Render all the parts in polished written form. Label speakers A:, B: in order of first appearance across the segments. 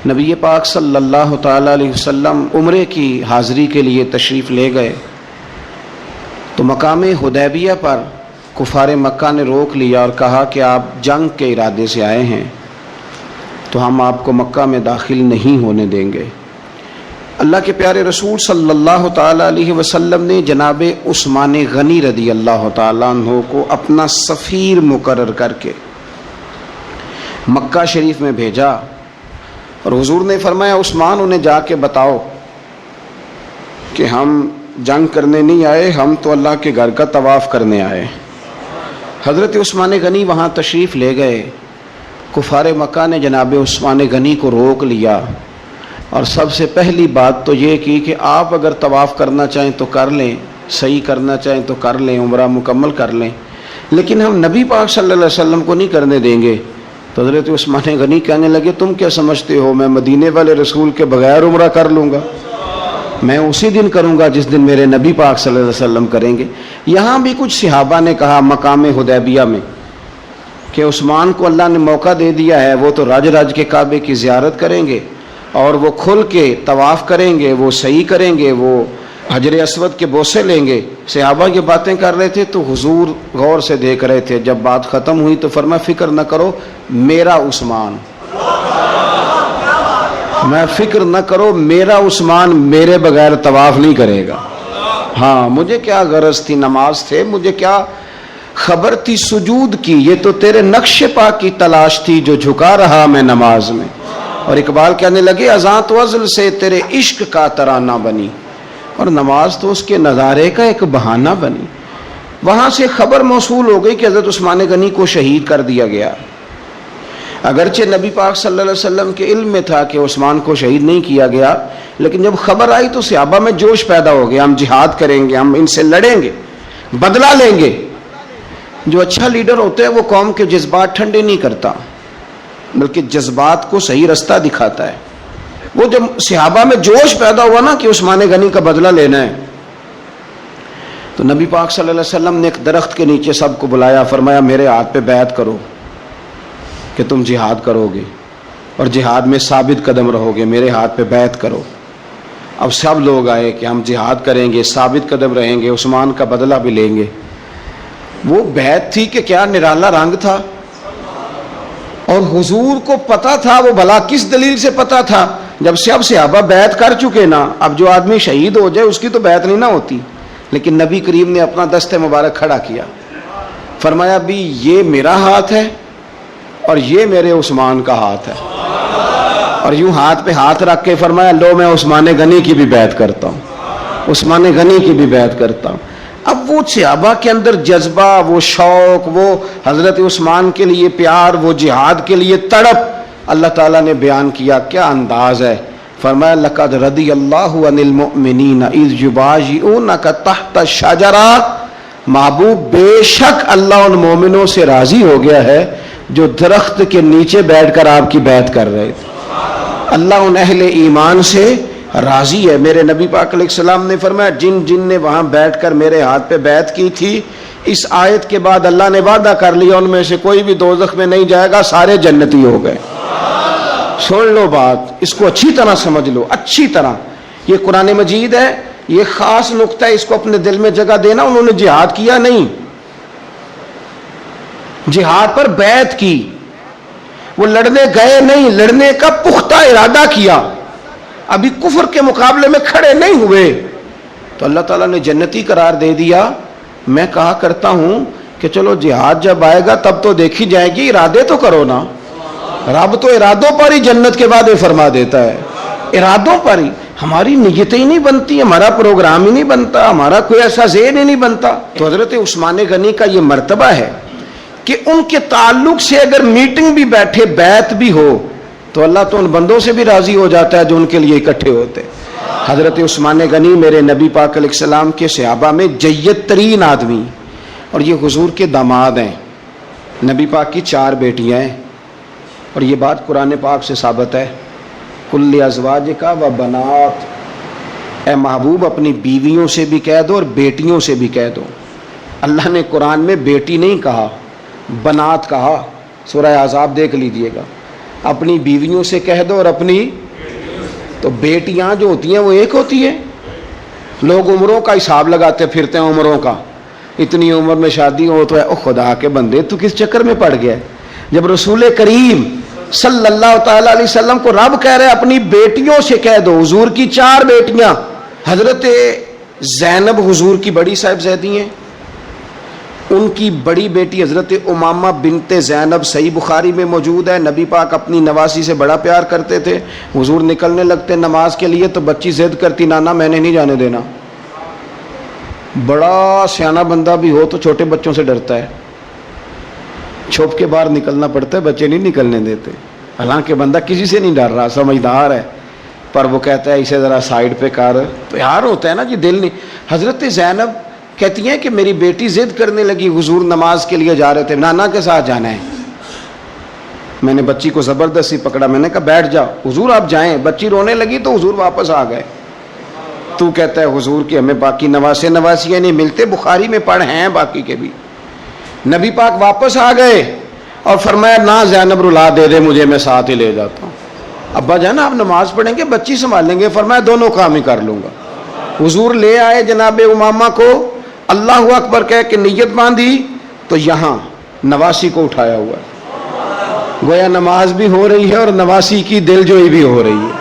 A: نبی پاک صلی اللہ تعالیٰ علیہ وسلم عمرے کی حاضری کے لیے تشریف لے گئے تو مقام حدیبیہ پر کفار مکہ نے روک لیا اور کہا کہ آپ جنگ کے ارادے سے آئے ہیں تو ہم آپ کو مکہ میں داخل نہیں ہونے دیں گے۔ اللہ کے پیارے رسول صلی اللہ تعالیٰ علیہ وسلم نے جناب عثمان غنی رضی اللہ تعالیٰ عنہ کو اپنا سفیر مقرر کر کے مکہ شریف میں بھیجا اور حضور نے فرمایا عثمان انہیں جا کے بتاؤ کہ ہم جنگ کرنے نہیں آئے، ہم تو اللہ کے گھر کا طواف کرنے آئے۔ حضرت عثمان غنی وہاں تشریف لے گئے، کفار مکہ نے جناب عثمان غنی کو روک لیا اور سب سے پہلی بات تو یہ کی کہ آپ اگر طواف کرنا چاہیں تو کر لیں، صحیح کرنا چاہیں تو کر لیں، عمرہ مکمل کر لیں، لیکن ہم نبی پاک صلی اللہ علیہ وسلم کو نہیں کرنے دیں گے۔ تو حضرت عثمان غنی کہنے لگے تم کیا سمجھتے ہو میں مدینے والے رسول کے بغیر عمرہ کر لوں گا؟ میں اسی دن کروں گا جس دن میرے نبی پاک صلی اللہ علیہ وسلم کریں گے۔ یہاں بھی کچھ صحابہ نے کہا مقام حدیبیہ میں کہ عثمان کو اللہ نے موقع دے دیا ہے، وہ تو راج راج کے کعبے کی زیارت کریں گے اور وہ کھل کے طواف کریں گے، وہ صحیح کریں گے، وہ حجر اسود کے بوسے لیں گے۔ صحابہ یہ باتیں کر رہے تھے تو حضور غور سے دیکھ رہے تھے۔ جب بات ختم ہوئی تو فرمایا فکر نہ کرو میرا عثمان، میں فکر نہ کرو میرا عثمان میرے بغیر طواف نہیں کرے گا۔ ہاں مجھے کیا غرض تھی نماز تھے، مجھے کیا خبر تھی سجود کی، یہ تو تیرے نقش پا کی تلاش تھی جو جھکا رہا میں نماز میں۔ اور اقبال کہنے لگے اذاں تو ازل سے تیرے عشق کا ترانہ بنی، اور نماز تو اس کے نظارے کا ایک بہانہ بنی۔ وہاں سے خبر موصول ہو گئی کہ حضرت عثمان غنی کو شہید کر دیا گیا۔ اگرچہ نبی پاک صلی اللہ علیہ وسلم کے علم میں تھا کہ عثمان کو شہید نہیں کیا گیا، لیکن جب خبر آئی تو صحابہ میں جوش پیدا ہو گیا، ہم جہاد کریں گے، ہم ان سے لڑیں گے، بدلہ لیں گے۔ جو اچھا لیڈر ہوتا ہے وہ قوم کے جذبات ٹھنڈے نہیں کرتا بلکہ جذبات کو صحیح رستہ دکھاتا ہے۔ وہ جب صحابہ میں جوش پیدا ہوا نا کہ عثمان غنی کا بدلہ لینا ہے تو نبی پاک صلی اللہ علیہ وسلم نے ایک درخت کے نیچے سب کو بلایا، فرمایا میرے ہاتھ پہ بیعت کرو کہ تم جہاد کرو گے اور جہاد میں ثابت قدم رہو گے، میرے ہاتھ پہ بیعت کرو۔ اب سب لوگ آئے کہ ہم جہاد کریں گے، ثابت قدم رہیں گے، عثمان کا بدلہ بھی لیں گے۔ وہ بیعت تھی کہ کیا نرالا رنگ تھا، اور حضور کو پتا تھا، وہ بھلا کس دلیل سے پتا تھا؟ جب سے اب صحابہ بیعت کر چکے نا، اب جو آدمی شہید ہو جائے اس کی تو بیعت نہیں نہ ہوتی، لیکن نبی کریم نے اپنا دست مبارک کھڑا کیا، فرمایا بھی یہ میرا ہاتھ ہے اور یہ میرے عثمان کا ہاتھ ہے، اور یوں ہاتھ پہ ہاتھ رکھ کے فرمایا لو میں عثمان غنی کی بھی بیعت کرتا ہوں، عثمان غنی کی بھی بیعت کرتا ہوں۔ اب وہ صحابہ کے اندر جذبہ، وہ شوق، وہ حضرت عثمان کے لیے پیار، وہ جہاد کے لیے تڑپ اللہ تعالیٰ نے بیان کیا۔ کیا انداز ہے، فرمایا لقد رضی اللہ عن المؤمنین اذ یبایعونک تحت الشجرہ، محبوب بے شک اللہ ان مومنوں سے راضی ہو گیا ہے جو درخت کے نیچے بیٹھ کر آپ کی بیعت کر رہے تھے۔ اللہ ان اہل ایمان سے راضی ہے۔ میرے نبی پاک علیہ السلام نے فرمایا جن جن نے وہاں بیٹھ کر میرے ہاتھ پہ بیعت کی تھی، اس آیت کے بعد اللہ نے وعدہ کر لیا ان میں سے کوئی بھی دوزخ میں نہیں جائے گا، سارے جنتی ہو گئے۔ سن لو بات، اس کو اچھی طرح سمجھ لو، اچھی طرح۔ یہ قرآن مجید ہے، یہ خاص نقطہ ہے، اس کو اپنے دل میں جگہ دینا۔ انہوں نے جہاد کیا نہیں، جہاد پر بیعت کی، وہ لڑنے گئے نہیں، لڑنے کا پختہ ارادہ کیا، ابھی کفر کے مقابلے میں کھڑے نہیں ہوئے تو اللہ تعالیٰ نے جنتی قرار دے دیا۔ میں کہا کرتا ہوں کہ چلو جہاد جب آئے گا تب تو دیکھی جائے گی، ارادے تو کرو نا۔ رب تو ارادوں پر ہی جنت کے وعدے فرما دیتا ہے، ارادوں پر ہی۔ ہماری نیتیں ہی نہیں بنتی، ہمارا پروگرام ہی نہیں بنتا، ہمارا کوئی ایسا ذہن ہی نہیں بنتا۔ تو حضرت عثمان غنی کا یہ مرتبہ ہے کہ ان کے تعلق سے اگر میٹنگ بھی بیٹھے، بیعت بھی ہو تو اللہ تو ان بندوں سے بھی راضی ہو جاتا ہے جو ان کے لیے اکٹھے ہوتے۔ حضرت عثمان غنی میرے نبی پاک علیہ السلام کے صحابہ میں جید ترین آدمی، اور یہ حضور کے داماد ہیں۔ نبی پاک کی 4 بیٹیاں ہیں، اور یہ بات قرآن پاک سے ثابت ہے، کل ازواجک و بنات، اے محبوب اپنی بیویوں سے بھی کہہ دو اور بیٹیوں سے بھی کہہ دو۔ اللہ نے قرآن میں بیٹی نہیں کہا، بنات کہا، سورہ احزاب دیکھ لیجئے گا۔ اپنی بیویوں سے کہہ دو اور اپنی تو بیٹیاں جو ہوتی ہیں وہ ایک ہوتی ہے. لوگ عمروں کا حساب لگاتے پھرتے ہیں عمروں کا, اتنی عمر میں شادی ہو تو ہے. او خدا کے بندے تو کس چکر میں پڑ گیا؟ جب رسول کریم صلی اللہ تعالی علیہ وسلم کو رب کہہ رہے اپنی بیٹیوں سے کہہ دو. حضور کی 4 بیٹیاں, حضرت زینب حضور کی بڑی صاحبزادی ہیں, ان کی بڑی بیٹی حضرت امامہ بنت زینب صحیح بخاری میں موجود ہے. نبی پاک اپنی نواسی سے بڑا پیار کرتے تھے. حضور نکلنے لگتے نماز کے لیے تو بچی ضد کرتی, نانا میں نے نہیں جانے دینا. بڑا سیانا بندہ بھی ہو تو چھوٹے بچوں سے ڈرتا ہے, چھپ کے باہر نکلنا پڑتا ہے, بچے نہیں نکلنے دیتے. حالانکہ بندہ کسی سے نہیں ڈر رہا, سمجھدار ہے, پر وہ کہتا ہے اسے ذرا سائڈ پہ کر. پیار ہوتا ہے نا جی, دل نہیں. حضرت زینب کہتی ہیں کہ میری بیٹی ضد کرنے لگی, حضور نماز کے لیے جا رہے تھے, نانا کے ساتھ جانا ہے. میں نے بچی کو زبردستی پکڑا, میں نے کہا بیٹھ جاؤ, حضور آپ جائیں. بچی رونے لگی تو حضور واپس آ گئے. تو کہتا ہے حضور کی ہمیں باقی نواسیاں نہیں ملتے, بخاری میں پڑھ ہیں باقی کے بھی. نبی پاک واپس آ گئے اور فرمایا نہ زینب رلا دے مجھے, میں ساتھ ہی لے جاتا ہوں. ابا جانا آپ نماز پڑھیں گے, بچی سنبھالیں گے. فرمایا دونوں کام ہی کر لوں گا. حضور لے آئے جناب امامہ کو, اللہ اکبر کہہ کے نیت باندھی تو یہاں نواسی کو اٹھایا ہوا ہے. گویا نماز بھی ہو رہی ہے اور نواسی کی دل جوئی بھی ہو رہی ہے.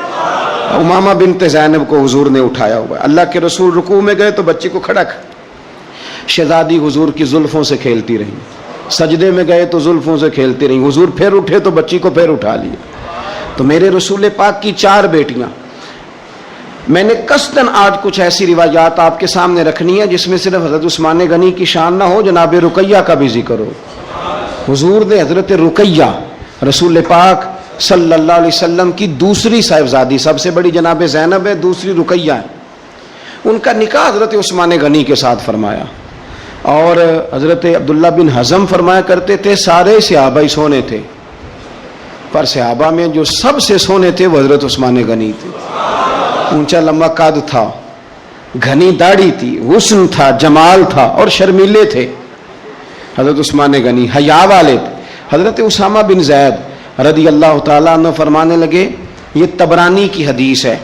A: امامہ بنت زینب کو حضور نے اٹھایا ہوا ہے. اللہ کے رسول رکوع میں گئے تو بچی کو کھڑا کر, شہزادی حضور کی زلفوں سے کھیلتی رہی. سجدے میں گئے تو زلفوں سے کھیلتی رہی. حضور پھر اٹھے تو بچی کو پھر اٹھا لیا. تو میرے رسول پاک کی 4 بیٹیاں. میں نے قصداً آج کچھ ایسی روایات آپ کے سامنے رکھنی ہے جس میں صرف حضرت عثمان غنی کی شان نہ ہو, جناب رقیہ کا بھی ذکر ہو. حضور نے حضرت رقیہ رسول پاک صلی اللہ علیہ وسلم کی دوسری صاحبزادی, سب سے بڑی جناب زینب ہے, دوسری رقیہ ہے, ان کا نکاح حضرت عثمان غنی کے ساتھ فرمایا. اور حضرت عبداللہ بن حزم فرمایا کرتے تھے سارے صحابہ ہی سونے تھے, پر صحابہ میں جو سب سے سونے تھے وہ حضرت عثمان غنی تھے. اونچا لمبا قد تھا, گھنی داڑھی تھی, حسن تھا, جمال تھا, اور شرمیلے تھے. حضرت عثمان غنی حیا والے تھے. حضرت اسامہ بن زید رضی اللہ تعالیٰ عنہ فرمانے لگے, یہ طبرانی کی حدیث ہے,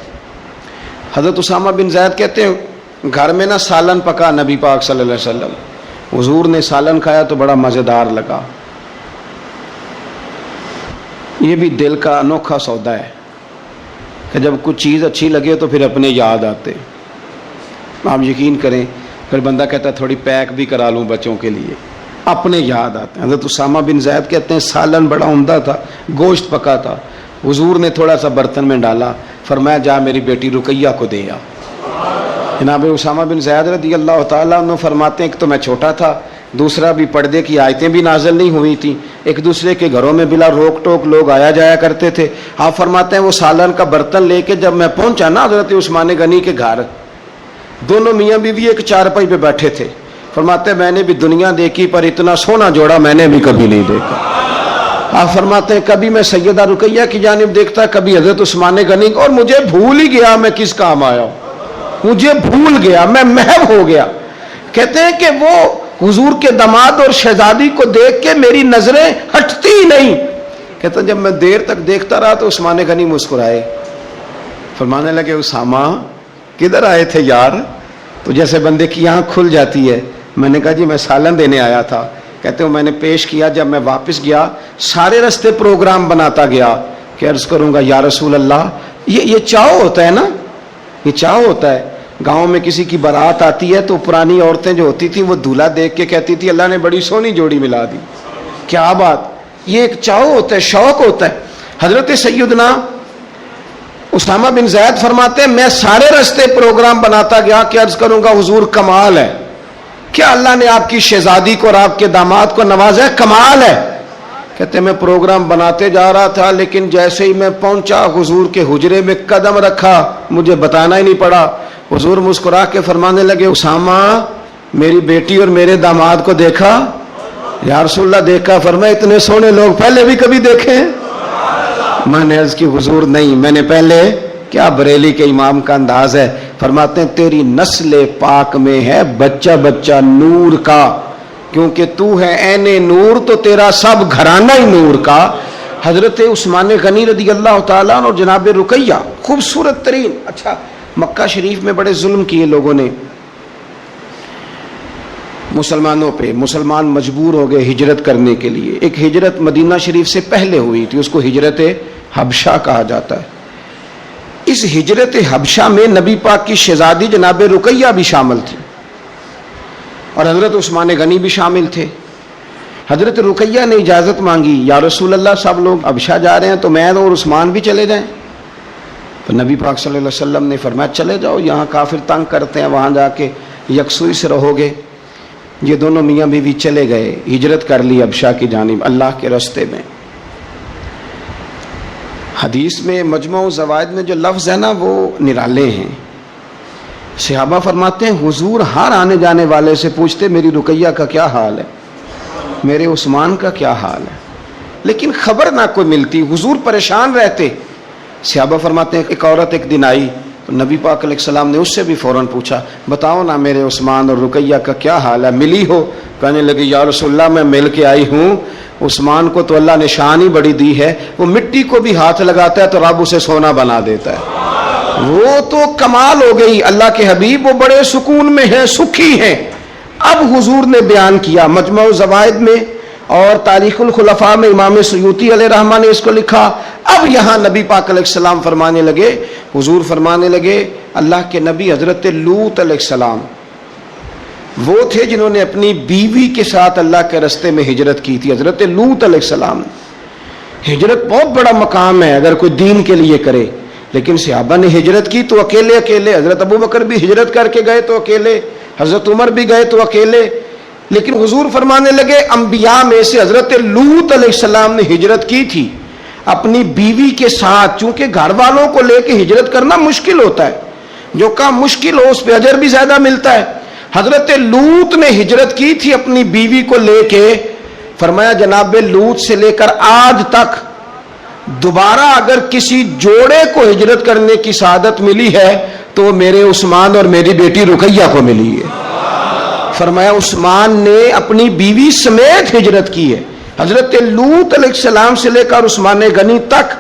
A: حضرت اسامہ بن زید کہتے ہیں گھر میں نا سالن پکا نبی پاک صلی اللہ علیہ وسلم, حضور نے سالن کھایا تو بڑا مزیدار لگا. یہ بھی دل کا انوکھا سودا ہے کہ جب کچھ چیز اچھی لگے تو پھر اپنے یاد آتے. آپ یقین کریں, پھر بندہ کہتا ہے تھوڑی پیک بھی کرا لوں بچوں کے لیے, اپنے یاد آتے ہیں. حضرت اسامہ بن زید کہتے ہیں سالن بڑا عمدہ تھا, گوشت پکا تھا, حضور نے تھوڑا سا برتن میں ڈالا, فرمایا جا میری بیٹی رقیہ کو دے آ. جناب اسامہ بن زید رضی اللہ تعالیٰ عنہ فرماتے ہیں کہ تو میں چھوٹا تھا, دوسرا بھی پردے کی آیتیں بھی نازل نہیں ہوئی تھیں, ایک دوسرے کے گھروں میں بلا روک ٹوک لوگ آیا جایا کرتے تھے. آپ فرماتے ہیں وہ سالن کا برتن لے کے جب میں پہنچا نا حضرت عثمان غنی کے گھر, دونوں میاں بیوی ایک چارپائی پہ بیٹھے تھے. فرماتے ہیں میں نے بھی دنیا دیکھی پر اتنا سونا جوڑا میں نے بھی کبھی نہیں دیکھا. آپ فرماتے ہیں کبھی میں سیدہ رقیہ کی جانب دیکھتا, کبھی حضرت عثمان غنی, اور مجھے بھول ہی گیا میں کس کام آیا ہوں, مجھے بھول گیا, میں محو ہو گیا. کہتے ہیں کہ وہ حضور کے داماد اور شہزادی کو دیکھ کے میری نظریں ہٹتی ہی نہیں. کہتے ہیں جب میں دیر تک دیکھتا رہا تو عثمان غنی مسکرائے, فرمانے لگے اسامہ کدھر آئے تھے یار؟ تو جیسے بندے کی آنکھ کھل جاتی ہے. میں نے کہا جی میں سالن دینے آیا تھا. کہتے ہیں میں نے پیش کیا, جب میں واپس گیا سارے رستے پروگرام بناتا گیا کہ عرض کروں گا یا رسول اللہ. یہ چاؤ ہوتا ہے نا, یہ چاؤ ہوتا ہے. گاؤں میں کسی کی بارات آتی ہے تو پرانی عورتیں جو ہوتی تھیں وہ دولہا دیکھ کے کہتی تھی اللہ نے بڑی سونی جوڑی ملا دی. کیا بات, یہ ایک چاؤ ہوتا ہے, شوق ہوتا ہے. حضرت سیدنا اسامہ بن زید فرماتے ہیں میں سارے رستے پروگرام بناتا گیا کہ عرض کروں گا حضور کمال ہے, کیا اللہ نے آپ کی شہزادی کو اور آپ کے داماد کو نوازا ہے, کمال ہے. کہتے ہیں میں پروگرام بناتے جا رہا تھا, لیکن جیسے ہی میں پہنچا حضور کے حجرے میں قدم رکھا, مجھے بتانا ہی نہیں پڑا, حضور مسکرا کے فرمانے لگے اسامہ میری بیٹی اور میرے داماد کو دیکھا؟ یا رسول اللہ دیکھا. فرمایا اتنے سونے لوگ پہلے بھی کبھی دیکھے؟ میں نے عرض کی حضور نہیں, میں نے پہلے, کیا بریلی کے امام کا انداز ہے. فرماتے ہیں تیری نسل پاک میں ہے بچہ بچہ نور کا, کیونکہ تو ہے عین نور تو تیرا سب گھرانہ ہی نور کا. حضرت عثمان غنی رضی اللہ تعالیٰ عنہ اور جناب رقیہ خوبصورت ترین. اچھا مکہ شریف میں بڑے ظلم کیے لوگوں نے مسلمانوں پہ. مسلمان مجبور ہو گئے ہجرت کرنے کے لیے. ایک ہجرت مدینہ شریف سے پہلے ہوئی تھی, اس کو ہجرت حبشہ کہا جاتا ہے. اس ہجرت حبشہ میں نبی پاک کی شہزادی جناب رقیہ بھی شامل تھی اور حضرت عثمان غنی بھی شامل تھے. حضرت رقیہ نے اجازت مانگی, یا رسول اللہ سب لوگ حبشہ جا رہے ہیں تو میں اور عثمان بھی چلے جائیں. تو نبی پاک صلی اللہ علیہ وسلم نے فرمایا چلے جاؤ, یہاں کافر تنگ کرتے ہیں, وہاں جا کے یکسوئی سے رہو گے. یہ دونوں میاں بیوی چلے گئے, ہجرت کر لی حبشہ کی جانب اللہ کے راستے میں. حدیث میں مجموع زوائد میں جو لفظ ہے نا وہ نرالے ہیں. صحابہ فرماتے ہیں حضور ہر آنے جانے والے سے پوچھتے میری رقیہ کا کیا حال ہے, میرے عثمان کا کیا حال ہے, لیکن خبر نہ کوئی ملتی. حضور پریشان رہتے. صحابہ فرماتے ہیں ایک عورت ایک دن آئی تو نبی پاک علیہ السلام نے اس سے بھی فوراً پوچھا بتاؤ نا میرے عثمان اور رقیہ کا کیا حال ہے, ملی ہو؟ کہنے لگی یا رسول اللہ میں مل کے آئی ہوں, عثمان کو تو اللہ نے شان ہی بڑی دی ہے, وہ مٹی کو بھی ہاتھ لگاتا ہے تو رب اسے سونا بنا دیتا ہے. وہ تو کمال ہو گئی. اللہ کے حبیب وہ بڑے سکون میں ہیں, سکھی ہیں. اب حضور نے بیان کیا مجموع زوائد میں اور تاریخ الخلفاء میں امام سیوطی علیہ رحمہ نے اس کو لکھا. اب یہاں نبی پاک علیہ السلام فرمانے لگے, حضور فرمانے لگے اللہ کے نبی حضرت لوط علیہ السلام وہ تھے جنہوں نے اپنی بیوی کے ساتھ اللہ کے راستے میں ہجرت کی تھی. حضرت لوط علیہ السلام, ہجرت بہت بڑا مقام ہے اگر کوئی دین کے لیے کرے, لیکن صحابہ نے ہجرت کی تو اکیلے اکیلے. حضرت ابو بکر بھی ہجرت کر کے گئے تو اکیلے, حضرت عمر بھی گئے تو اکیلے. لیکن حضور فرمانے لگے انبیاء میں سے حضرت لوط علیہ السلام نے ہجرت کی تھی اپنی بیوی کے ساتھ, چونکہ گھر والوں کو لے کے ہجرت کرنا مشکل ہوتا ہے, جو کام مشکل ہو اس پہ اجر بھی زیادہ ملتا ہے. حضرت لوط نے ہجرت کی تھی اپنی بیوی کو لے کے. فرمایا جناب لوط سے لے کر آج تک دوبارہ اگر کسی جوڑے کو ہجرت کرنے کی سعادت ملی ہے تو میرے عثمان اور میری بیٹی رقیہ کو ملی ہے. فرمایا عثمان نے اپنی بیوی سمیت ہجرت کی ہے. حضرت لوط علیہ السلام سے لے کر عثمان غنی تک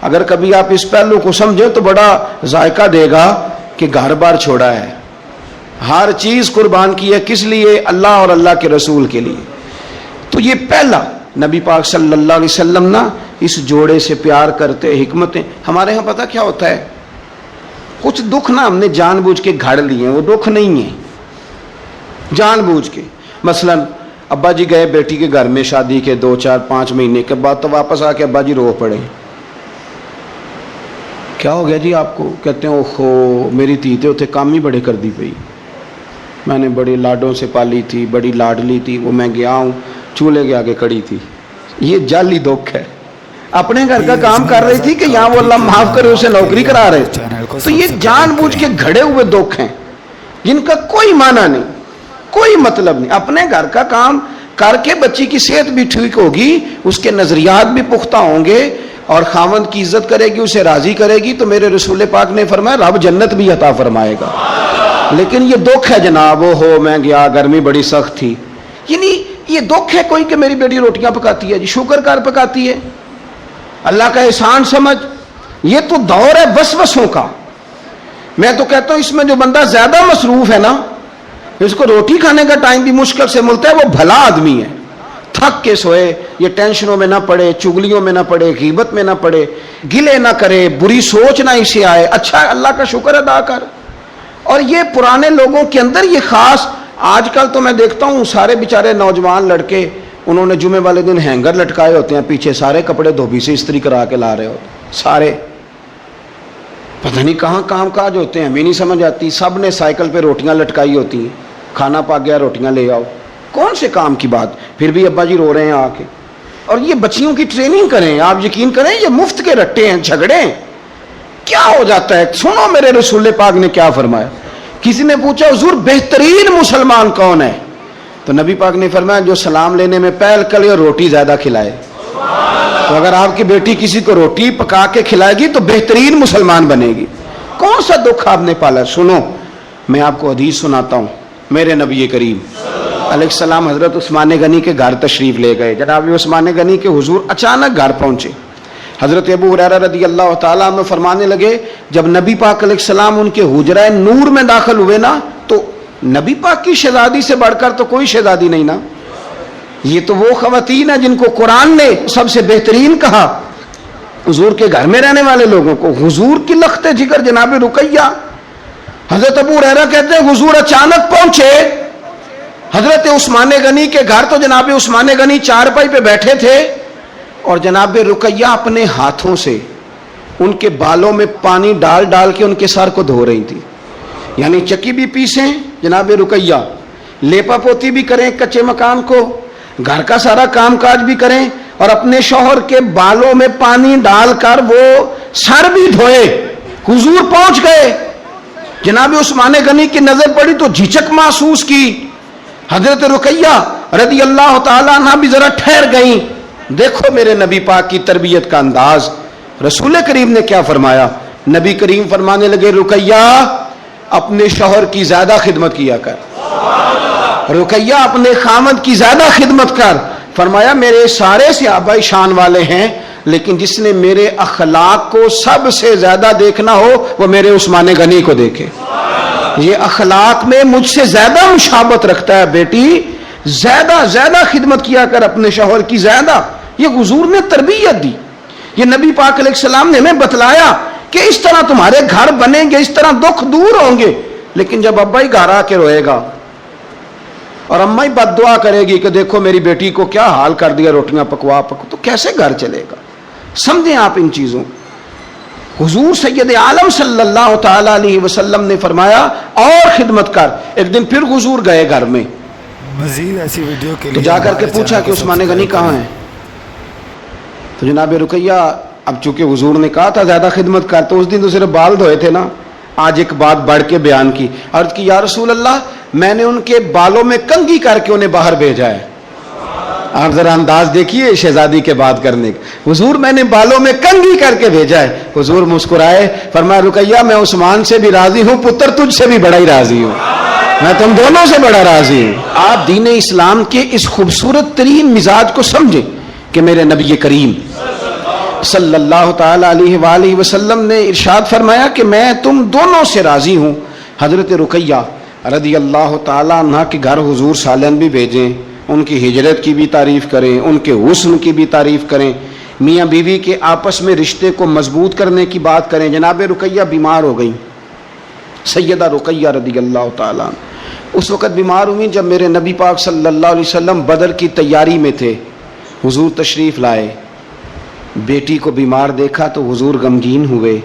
A: اگر کبھی آپ اس پہلو کو سمجھیں تو بڑا ذائقہ دے گا کہ گھر بار چھوڑا ہے, ہر چیز قربان کی ہے. کس لیے؟ اللہ اور اللہ کے رسول کے لیے. تو یہ پہلا نبی پاک صلی اللہ علیہ وسلم نا اس جوڑے سے پیار کرتے. حکمتیں ہمارے ہاں پتہ کیا ہوتا ہے, کچھ دکھ نا ہم نے جان بوجھ کے گھڑ لیے ہیں, وہ دکھ نہیں ہیں جان بوجھ کے. مثلا ابا جی گئے بیٹی کے گھر میں شادی کے 2 4 5 مہینے کے بعد تو واپس آ کے ابا جی رو پڑے. کیا ہو گیا جی آپ کو؟ کہتے ہیں اوہو میری دھی تے اتنے کام ہی بڑے کر دی پئی, میں نے بڑے لاڈوں سے پالی تھی, بڑی لاڈلی تھی, وہ میں گیا ہوں چولہے کے آگے کھڑی تھی. یہ جعلی دکھ ہے. اپنے گھر کا کام کر رہی تھی کہ یہاں وہ اللہ معاف کرے اسے نوکری کرا رہے تھے. تو یہ جان بوجھ کے گھڑے ہوئے دکھ ہیں جن کا کوئی معنی نہیں, کوئی مطلب نہیں. اپنے گھر کا کام کر کے بچی کی صحت بھی ٹھیک ہوگی, اس کے نظریات بھی پختہ ہوں گے اور خاوند کی عزت کرے گی, اسے راضی کرے گی, تو میرے رسول پاک نے فرمایا رب جنت بھی عطا فرمائے گا. لیکن یہ دکھ ہے جناب, وہ ہو میں گیا گرمی بڑی سخت تھی, یعنی یہ دکھ ہے کوئی کہ میری بیٹی روٹیاں پکاتی ہے, جی شکر کر پکاتی ہے, اللہ کا احسان سمجھ. یہ تو دور ہے وسوسوں کا. میں تو کہتا ہوں اس میں جو بندہ زیادہ مصروف ہے نا, اس کو روٹی کھانے کا ٹائم بھی مشکل سے ملتا ہے, وہ بھلا آدمی ہے. تھک کے سوئے, یہ ٹینشنوں میں نہ پڑے, چگلیوں میں نہ پڑے, غیبت میں نہ پڑے, گلے نہ کرے, بری سوچ نہ اسے آئے, اچھا اللہ کا شکر ادا کر. اور یہ پرانے لوگوں کے اندر یہ خاص, آج کل تو میں دیکھتا ہوں سارے بیچارے نوجوان لڑکے انہوں نے جمعے والے دن ہینگر لٹکائے ہوتے ہیں پیچھے, سارے کپڑے دھوبی سے استری کرا کے لا رہے ہوتے سارے, پتہ نہیں کہاں کام کاج ہوتے ہیں, ہمیں نہیں سمجھ آتی. سب نے سائیکل پہ روٹیاں لٹکائی ہوتی ہیں, کھانا پا گیا روٹیاں لے آؤ, کون سے کام کی بات. پھر بھی ابا جی رو رہے ہیں آ کے. اور یہ بچیوں کی ٹریننگ کریں, آپ یقین کریں یہ مفت کے رٹے ہیں, جھگڑے کیا ہو جاتا ہے. سنو میرے رسول پاک نے کیا فرمایا. کسی نے پوچھا حضور بہترین مسلمان کون ہے, تو نبی پاک نے فرمایا جو سلام لینے میں پہل کرے اور روٹی زیادہ کھلائے. تو اگر آپ کی بیٹی کسی کو روٹی پکا کے کھلائے گی تو بہترین مسلمان بنے گی. کون سا دکھ آپ نے پالا. سنو میں آپ کو حدیث سناتا ہوں. میرے نبی کریم علیہ السلام حضرت عثمان غنی کے گھر تشریف لے گئے. جناب عثمان غنی کے حضور اچانک گھر پہنچے. حضرت ابو ہریرہ رضی اللہ تعالیٰ عنہ فرمانے لگے جب نبی پاک علیہ السلام ان کے حجرہ نور میں داخل ہوئے نا تو نبی پاک کی شہزادی سے بڑھ کر تو کوئی شہزادی نہیں نا. یہ تو وہ خواتین ہیں جن کو قرآن نے سب سے بہترین کہا حضور کے گھر میں رہنے والے لوگوں کو. حضور کی لخت جگر جناب رقیہ. حضرت ابو ہریرہ کہتے ہیں حضور اچانک پہنچے حضرت عثمان غنی کے گھر تو جناب عثمان غنی چارپائی پہ بیٹھے تھے اور جناب رقیہ اپنے ہاتھوں سے ان کے بالوں میں پانی ڈال ڈال کے ان کے سر کو دھو رہی تھی. یعنی چکی بھی پیسیں جناب رقیہ, لیپا پوتی بھی کریں کچے مکان کو, گھر کا سارا کام کاج بھی کریں اور اپنے شوہر کے بالوں میں پانی ڈال کر وہ سر بھی دھوئے. حضور پہنچ گئے, جناب عثمان غنی کی نظر پڑی تو جھجک محسوس کی. حضرت رقیہ رضی اللہ تعالیٰ عنہ بھی ذرا ٹھہر گئیں. دیکھو میرے نبی پاک کی تربیت کا انداز. رسول کریم نے کیا فرمایا؟ نبی کریم فرمانے لگے رقیہ اپنے شوہر کی زیادہ خدمت کیا کر, رقیہ اپنے خامد کی زیادہ خدمت کر. فرمایا میرے سارے صحابہ شان والے ہیں لیکن جس نے میرے اخلاق کو سب سے زیادہ دیکھنا ہو وہ میرے عثمان غنی کو دیکھے. یہ اخلاق میں مجھ سے زیادہ مشابہت رکھتا ہے بیٹی, زیادہ زیادہ خدمت کیا کر اپنے شوہر کی زیادہ. یہ حضور نے تربیت دی. یہ نبی پاک علیہ السلام نے ہمیں بتلایا کہ اس طرح تمہارے گھر بنیں گے, اس طرح دکھ دور ہوں گے. لیکن جب ابا ہی گھر آ کے روئے گا اور اماں ہی بد دعا کرے گی کہ دیکھو میری بیٹی کو کیا حال کر دیا روٹیاں پکوا تو کیسے گھر چلے گا؟ سمجھیں آپ ان چیزوں. حضور سید عالم صلی اللہ تعالی علیہ وسلم نے فرمایا اور خدمت کر. ایک دن پھر حضور گئے گھر میں,
B: مزید ایسی ویڈیو کے
A: تو جا کر کے پوچھا کہ عثمان غنی کہاں ہے؟ تو جناب رقیہ اب چونکہ حضور نے کہا تھا زیادہ خدمت کر, تو اس دن تو صرف بال دھوئے تھے نا. آج ایک بات بڑھ کے بیان کی, عرض کی یا رسول اللہ میں نے ان کے بالوں میں کنگھی کر کے انہیں باہر بھیجا ہے. آپ ذرا انداز دیکھیے شہزادی کے بات کرنے کا. حضور میں نے بالوں میں کنگھی کر کے بھیجا ہے. حضور مسکرائے, فرمایا رقیہ میں عثمان سے بھی راضی ہوں, پتر تجھ سے بھی بڑا ہی راضی ہوں, میں تم دونوں سے بڑا راضی ہوں. آپ دین اسلام کے اس خوبصورت ترین مزاج کو سمجھیں کہ میرے نبی کریم صلی اللہ تعالی علیہ وآلہ وسلم نے ارشاد فرمایا کہ میں تم دونوں سے راضی ہوں. حضرت رقیہ رضی اللہ تعالیٰ عنہ کے گھر حضور سالن بھی بھیجیں, ان کی ہجرت کی بھی تعریف کریں, ان کے حسن کی بھی تعریف کریں, میاں بیوی کے آپس میں رشتے کو مضبوط کرنے کی بات کریں. جناب رقیہ بیمار ہو گئیں, سیدہ رقیہ رضی اللہ تعالیٰ اس وقت بیمار ہوئی جب میرے نبی پاک صلی اللہ علیہ وسلم بدر کی تیاری میں تھے. حضور تشریف لائے, بیٹی کو بیمار دیکھا تو حضور غمگین ہوئے.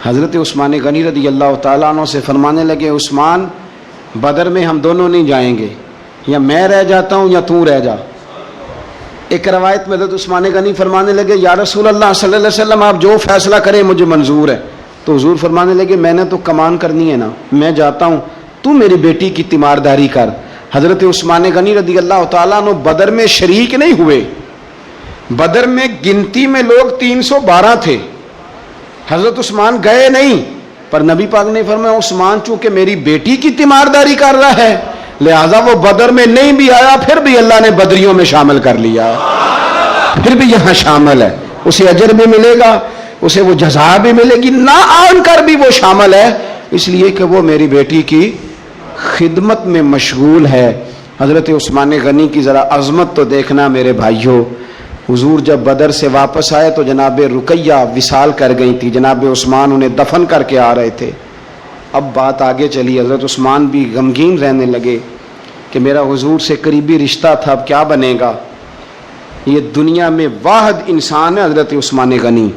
A: حضرت عثمان غنی رضی اللہ تعالیٰ عنہ سے فرمانے لگے عثمان بدر میں ہم دونوں نہیں جائیں گے, یا میں رہ جاتا ہوں یا تو رہ جا. ایک روایت میں حضرت عثمان غنی فرمانے لگے یا رسول اللہ صلی اللہ علیہ وسلم آپ جو فیصلہ کریں مجھے منظور ہے. تو حضور فرمانے لگے میں نے تو کمان کرنی ہے نا, میں جاتا ہوں, تو میری بیٹی کی تیمارداری کر. حضرت عثمان غنی رضی اللہ تعالیٰ عنہ بدر میں شریک نہیں ہوئے. بدر میں گنتی میں لوگ 312 تھے, حضرت عثمان گئے نہیں, پر نبی پاک نے فرمایا عثمان چونکہ میری بیٹی کی تیمارداری کر رہا ہے لہذا وہ بدر میں نہیں بھی آیا, پھر بھی اللہ نے بدریوں میں شامل کر لیا, پھر بھی یہاں شامل ہے. اسے اجر بھی ملے گا, اسے وہ جزا بھی ملے گی, نہ آن کر بھی وہ شامل ہے, اس لیے کہ وہ میری بیٹی کی خدمت میں مشغول ہے. حضرت عثمان غنی کی ذرا عظمت تو دیکھنا میرے بھائیوں. حضور جب بدر سے واپس آئے تو جناب رقیہ وصال کر گئی تھی, جناب عثمان انہیں دفن کر کے آ رہے تھے. اب بات آگے چلی, حضرت عثمان بھی غمگین رہنے لگے کہ میرا حضور سے قریبی رشتہ تھا, اب کیا بنے گا. یہ دنیا میں واحد انسان ہے حضرت عثمان غنی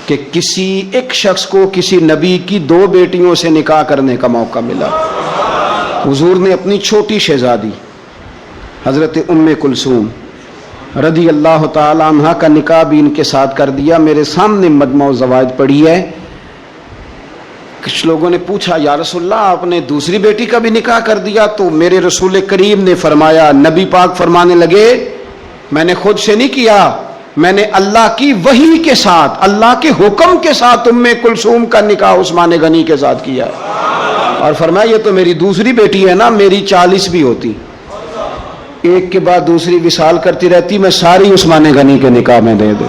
A: کہ کسی ایک شخص کو کسی نبی کی 2 بیٹیوں سے نکاح کرنے کا موقع ملا. حضور نے اپنی چھوٹی شہزادی حضرت ام کلثوم رضی اللہ تعالی عنہ کا نکاح بھی ان کے ساتھ کر دیا. میرے سامنے مجمع الزوائد پڑھی ہے. کچھ لوگوں نے پوچھا یا رسول اللہ آپ نے دوسری بیٹی کا بھی نکاح کر دیا؟ تو میرے رسول کریم نے فرمایا, نبی پاک فرمانے لگے میں نے خود سے نہیں کیا, میں نے اللہ کی وحی کے ساتھ, اللہ کے حکم کے ساتھ ام کلثوم کا نکاح عثمان غنی کے ساتھ کیا ہے. اور فرمایا یہ تو میری دوسری بیٹی ہے نا, میری 40 بھی ہوتی, ایک کے بعد دوسری وصال کرتی رہتی, میں ساری عثمان غنی کے نکاح میں دے دوں.